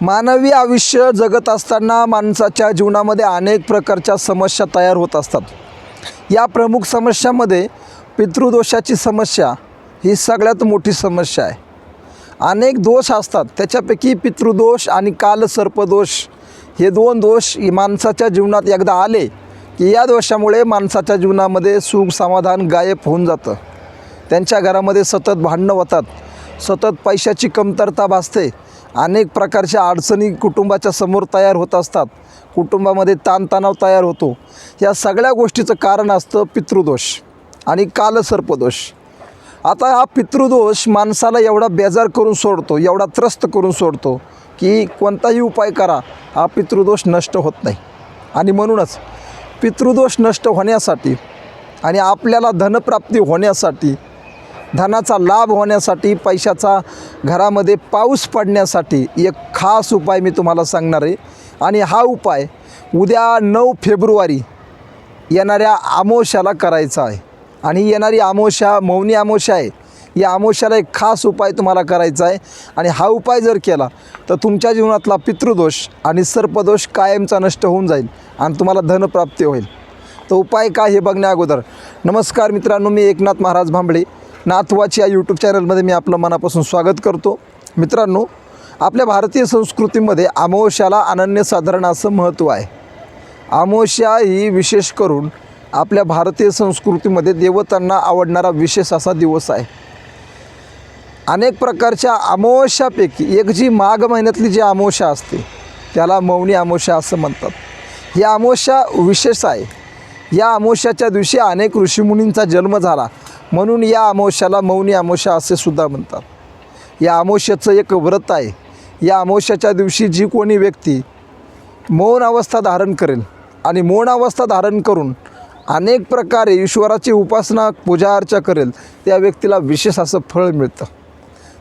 मानवी आयुष्य जगत असताना माणसाच्या जीवनामध्ये अनेक प्रकारच्या समस्या तयार होत असतात. या प्रमुख समस्यामध्ये पितृदोषाची समस्या ही सगळ्यात मोठी समस्या आहे. अनेक दोष असतात, त्याच्यापैकी पितृदोष आणि कालसर्पदोष हे दोन दोष माणसाच्या जीवनात एकदा आले की या दोषामुळे माणसाच्या जीवनामध्ये सुख समाधान गायब होऊन जातं. त्यांच्या घरामध्ये सतत भांडणं होतात, सतत पैशाची कमतरता भासते, अनेक प्रकारच्या अडचणी कुटुंबाच्या समोर तयार होत असतात, कुटुंबामध्ये ताणतणाव तयार होतो. या सगळ्या गोष्टीचं कारण असतं पितृदोष आणि कालसर्पदोष. आता हा पितृदोष माणसाला एवढा बेजार करून सोडतो, एवढा त्रस्त करून सोडतो की कोणताही उपाय करा हा पितृदोष नष्ट होत नाही. आणि म्हणूनच पितृदोष नष्ट होण्यासाठी आणि आपल्याला धनप्राप्ती होण्यासाठी, धनाचा लाभ होण्यासाठी, पैशाचा घरामध्ये पाऊस पडण्यासाठी एक खास उपाय मी तुम्हाला सांगणार आहे. आणि हा उपाय उद्या 9 फेब्रुवारी येणाऱ्या अमावस्याला करायचा आहे. आणि येणारी अमावस्या मौनी अमावस्या आहे. या अमावस्याला एक खास उपाय तुम्हाला करायचा आहे. आणि हा उपाय जर केला तर तुमच्या जीवनातला पितृदोष आणि सर्पदोष कायमचा नष्ट होऊन जाईल आणि तुम्हाला धनप्राप्ती होईल. तो उपाय काय हे बघण्या अगोदर नमस्कार मित्रांनो, मी एकनाथ महाराज भांबळे नाथवाची या यूट्यूब चॅनलमध्ये मी आपलं मनापासून स्वागत करतो. मित्रांनो, आपल्या भारतीय संस्कृतीमध्ये अमावस्याला अनन्यसाधारण असं महत्त्व आहे. अमावस्या ही विशेष करून आपल्या भारतीय संस्कृतीमध्ये देवतांना आवडणारा विशेष असा दिवस आहे. अनेक प्रकारच्या अमावस्यापैकी एक जी माघ महिन्यातली जी अमावस्या असते त्याला मौनी अमावस्या असं म्हणतात. ही अमावस्या विशेष आहे. या अमावस्याच्या दिवशी अनेक ऋषीमुनींचा जन्म झाला, म्हणून या अमावस्याला मौनी अमावस्या असे सुद्धा म्हणतात. या अमावस्याचं एक व्रत आहे. या अमावस्याच्या दिवशी जी कोणी व्यक्ती मौन अवस्था धारण करेल आणि मौन अवस्था धारण करून अनेक प्रकारे ईश्वराची उपासना पूजा अर्चा करेल त्या व्यक्तीला विशेष असं फळ मिळतं.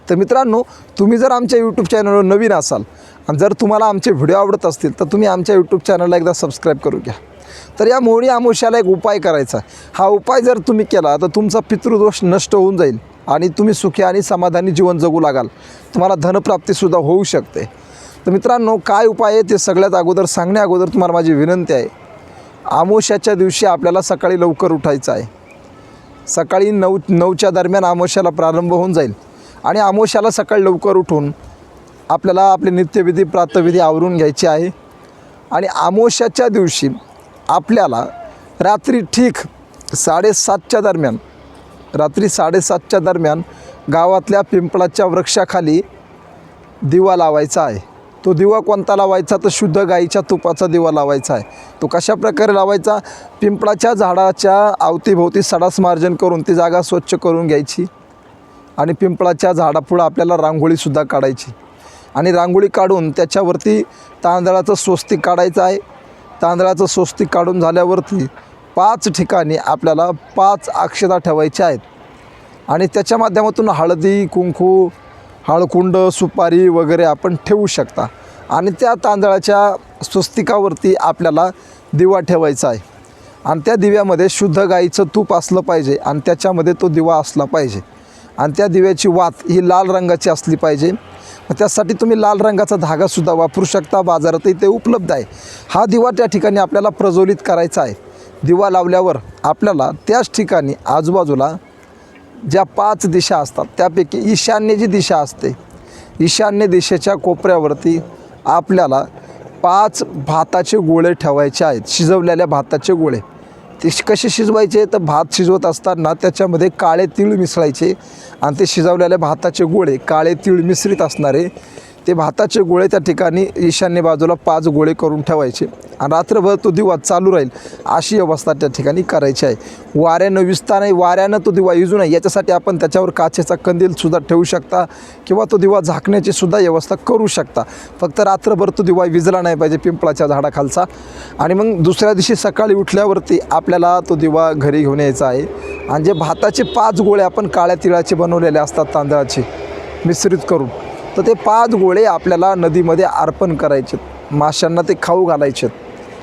तर मित्रांनो, तुम्ही जर आमच्या यूट्यूब चॅनलवर नवीन असाल आणि जर तुम्हाला आमचे व्हिडिओ आवडत असतील तर तुम्ही आमच्या यूट्यूब चॅनलला एकदा सबस्क्राईब करून घ्या. तर या मौनी अमावस्याला एक उपाय करायचा. हा उपाय जर तुम्ही केला तर तुमचा पितृदोष नष्ट होऊन जाईल आणि तुम्ही सुखी आणि समाधानी जीवन जगू लागाल. तुम्हाला धनप्राप्तीसुद्धा होऊ शकते. तर मित्रांनो, काय उपाय आहे ते सगळ्यात अगोदर सांगण्या अगोदर तुम्हाला माझी विनंती आहे, अमावस्याच्या दिवशी आपल्याला सकाळी लवकर उठायचं आहे. सकाळी 9च्या दरम्यान अमावस्याला प्रारंभ होऊन जाईल आणि अमावस्याला सकाळी लवकर उठून आपल्याला आपले नित्यविधी प्रातःविधी आवरून घ्यायचे आहे. आणि अमावस्याच्या दिवशी आपल्याला रात्री ठीक 7:30च्या दरम्यान, रात्री 7:30च्या दरम्यान गावातल्या पिंपळाच्या वृक्षाखाली दिवा लावायचा आहे. तो दिवा कोणता लावायचा तर शुद्ध गाईच्या तुपाचा दिवा लावायचा आहे. तो कशा प्रकारे लावायचा? पिंपळाच्या झाडाच्या अवतीभोवती सडासमार्जन करून ती जागा स्वच्छ करून घ्यायची आणि पिंपळाच्या झाडापुढं आपल्याला रांगोळीसुद्धा काढायची. आणि रांगोळी काढून त्याच्यावरती तांदळाचं स्वस्तिक काढायचं आहे. तांदळाचं स्वस्तिक काढून झाल्यावरती 5 ठिकाणी आपल्याला 5 अक्षता ठेवायच्या आहेत. आणि त्याच्या माध्यमातून हळदी, कुंकू, हळकुंड, सुपारी वगैरे आपण ठेवू शकता. आणि त्या तांदळाच्या स्वस्तिकावरती आपल्याला दिवा ठेवायचा आहे. आणि त्या दिव्यामध्ये शुद्ध गाईचं तूप असलं पाहिजे आणि त्याच्यामध्ये तो दिवा असला पाहिजे. आणि त्या दिव्याची वात ही लाल रंगाची असली पाहिजे. त्यासाठी तुम्ही लाल रंगाचा धागासुद्धा वापरू शकता, बाजारातही ते उपलब्ध आहे. हा दिवा त्या ठिकाणी आपल्याला प्रज्वलित करायचा आहे. दिवा लावल्यावर आपल्याला त्याच ठिकाणी आजूबाजूला ज्या 5 दिशा असतात त्यापैकी ईशान्य जी दिशा असते, ईशान्य दिशेच्या कोपऱ्यावरती आपल्याला 5 भाताचे गोळे ठेवायचे आहेत, शिजवलेल्या भाताचे गोळे. ते कसे शिजवायचे तर भात शिजवत असताना त्याच्यामध्ये काळे तीळ मिसळायचे आणि ते शिजवलेल्या भाताचे गोळे काळे तीळ मिश्रित असणारे ते भाताचे गोळे त्या ठिकाणी ईशान्य बाजूला 5 गोळे करून ठेवायचे आणि रात्रभर तो दिवा चालू राहील अशी अवस्था त्या ठिकाणी करायची आहे. वाऱ्यानं विजता नाही, वाऱ्यानं तो दिवा विजू नये याच्यासाठी आपण त्याच्यावर काचेचा कंदीलसुद्धा ठेवू शकता किंवा तो दिवा झाकण्याची सुद्धा व्यवस्था करू शकता. फक्त रात्रभर तो दिवा विजला नाही पाहिजे पिंपळाच्या झाडाखालचा. आणि मग दुसऱ्या दिवशी सकाळी उठल्यावरती आपल्याला तो दिवा घरी घेऊन यायचा आहे. आणि जे भाताचे 5 गोळे आपण काळ्या तिळाचे बनवलेले असतात तांदळाचे मिश्रित करून, तर ते 5 गोळे आपल्याला नदीमध्ये अर्पण करायचे, माशांना ते खाऊ घालायचे.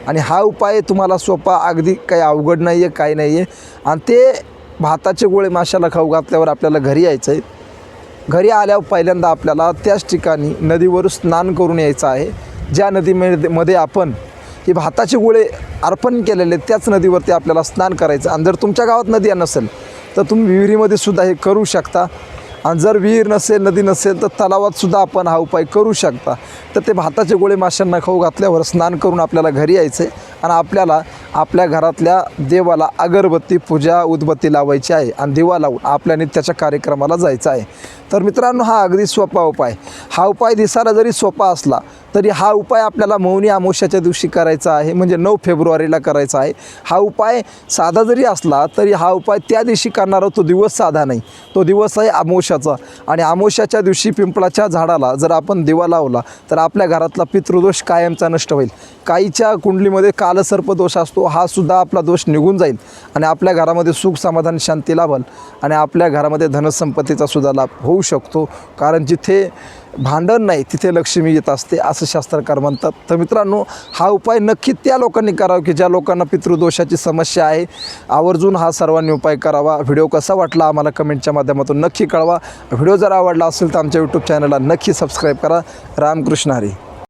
आणि हा उपाय तुम्हाला सोपा, अगदी काही अवघड नाही आहे, काही नाही आहे. आणि ते भाताचे गोळे माशाला खाऊ घातल्यावर आपल्याला घरी यायचं आहे. घरी आल्यावर पहिल्यांदा आपल्याला त्याच ठिकाणी नदीवर स्नान करून यायचं आहे. ज्या नदीमध्ये आपण हे भाताचे गोळे अर्पण केलेले त्याच नदीवरती आपल्याला स्नान करायचं. आणि जर तुमच्या गावात नदी नसेल तर तुम्ही विहिरीमध्ये सुद्धा हे करू शकता. आणि जर विहीर नसेल, नदी नसेल तर तलावात सुद्धा आपण हा उपाय करू शकता. तर ते भाताचे गोळे माशांना खाऊ घातल्यावर स्नान करून आपल्याला घरी यायचं आहे आणि आपल्याला आपल्या घरातल्या देवाला अगरबत्ती, पूजा, उदबत्ती लावायची आहे आणि दिवा लावून आपल्या नित्याच्या कार्यक्रमाला जायचं आहे. तर मित्रांनो, हा अगदी सोपा उपाय. हा उपाय दिसायला जरी सोपा असला तरी हा उपाय आपल्याला मौनी अमावस्याच्या दिवशी करायचा आहे, म्हणजे 9 फेब्रुवारीला करायचा आहे. हा उपाय साधा जरी असला तरी हा उपाय त्या दिवशी करणारा तो दिवस साधा नाही, तो दिवस आहे अमावस्याचा. आणि अमावस्याच्या दिवशी पिंपळाच्या झाडाला जर आपण दिवा लावला तर आपल्या घरातला पितृदोष कायमचा नष्ट होईल. काहीच्या कुंडलीमध्ये कालसर्प दोष असतो, हा सुद्धा आपला दोष निघून जाईल आणि आपल्या घरामध्ये सुख, समाधान, शांती लाभेल आणि आपल्या घरामध्ये धनसंपत्तीचा सुद्धा लाभ होऊ शकतो. कारण जिथे भांडण नाही तिथे लक्ष्मी येत असते असं शास्त्रकार म्हणतात. तर मित्रांनो, हा उपाय नक्की त्या लोकांनी करावा की ज्या लोकांना पितृदोषाची समस्या आहे. आवर्जून हा सर्वांनी उपाय करावा. व्हिडिओ कसा वाटला आम्हाला कमेंटच्या माध्यमातून नक्की कळवा. व्हिडिओ जर आवडला असेल तर आमच्या यूट्यूब चॅनलला नक्की सबस्क्राईब करा. रामकृष्ण हरी.